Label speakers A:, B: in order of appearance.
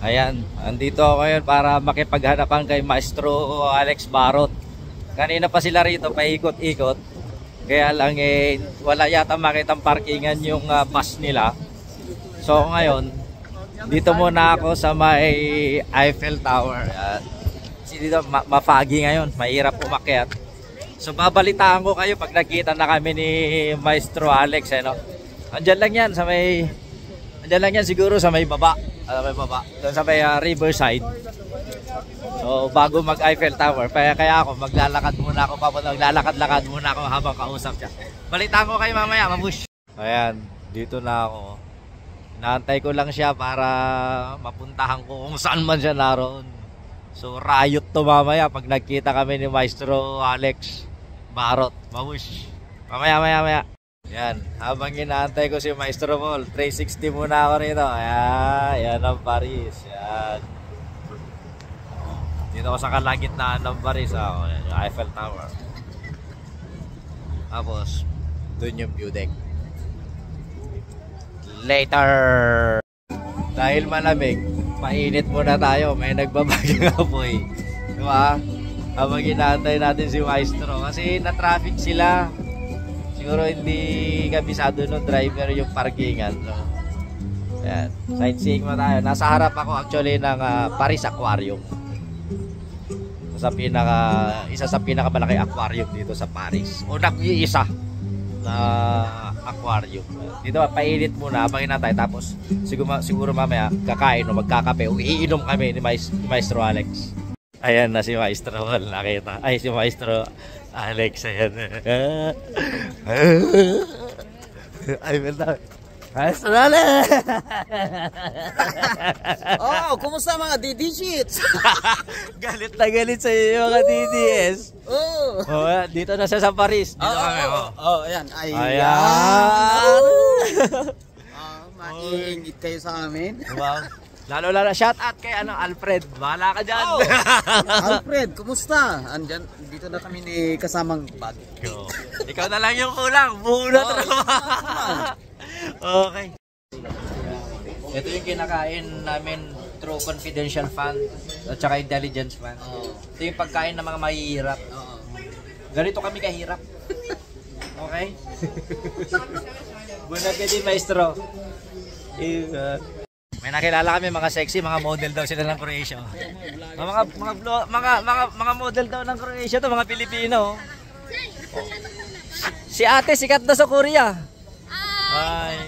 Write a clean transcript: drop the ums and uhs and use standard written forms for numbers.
A: Ayan, andito ako ngayon para makipaghanapan kay Maestro Alex Barot. Kanina pa sila rito, paikot-ikot. Kaya lang wala yata makitang parkingan yung bus nila. So ngayon, dito muna ako sa may Eiffel Tower. Kasi dito mapagi ngayon, mahirap umakyat. So babalitaan ko kayo pag nakita na kami ni Maestro Alex. No? Andyan lang yan sa may... Andyan lang yan siguro sa may baba. Doon sa may Riverside. So bago mag Eiffel Tower, kaya ako maglalakad muna ako, maglalakad-lakad muna ako habang kausap siya. Balitaan ko kayo mamaya, mabush. Ayan, dito na ako. Naantay ko lang siya para mapuntahan ko kung saan man siya naroon. So riot to mamaya pag nagkita kami ni Maestro Alex Barot. Mabush. Mamaya. Yan, habang inaantay ko si Maestro Paul, 360 muna ako rito. Ayan ang Paris. Yan. Dito ako sa kalagitnaan ng Paris. Yung Eiffel Tower. Tapos, dun yung view deck. Later! Dahil malamig, mainit muna tayo. May nagbabagyang apoy. Diba? Habang inaantay natin si Maestro. Kasi na-traffic sila. Siguro hindi kabisado ng driver yung parkingan. No? Ayan. Sightseeing mo tayo. Nasa harap ako actually ng Paris Aquarium. Isa sa pinakamalaki aquarium dito sa Paris. O nag-iisa na aquarium. Dito painit muna habang inatay. Tapos siguro mamaya kakain o magkakape o iinom kami ni Maestro Alex. Ayan na si Maestro. Nakita. Ay si Maestro Alex. Ayan. Ay, verdad. Maestro Alex!
B: Oh, kumusta mga DD-shits?
A: Galit na galit sa iyo mga DDS.
B: Oh,
A: dito na siya sa Paris. Dito kami.
B: Ayan.
A: Ayan.
B: Maiingit kayo sa amin.
A: Wow. Lalo shout out kay Alfred. Bahala ka dyan.
B: Alfred, kumusta? Andyan, dito na kami ni kasamang bag.
A: Ikaw na lang yung kulang. Muna Okay. Ito yung kinakain namin through confidential fund at saka intelligence fund. Ito yung pagkain ng mga mahihirap. Ganito kami kahirap. Okay? Bunag ka din, Maestro. May nakilala kami mga sexy, mga model daw sila ng Croatia. Mga model daw ng Croatia to, mga Pilipino. Si ate sikat na sa Korea. Ay.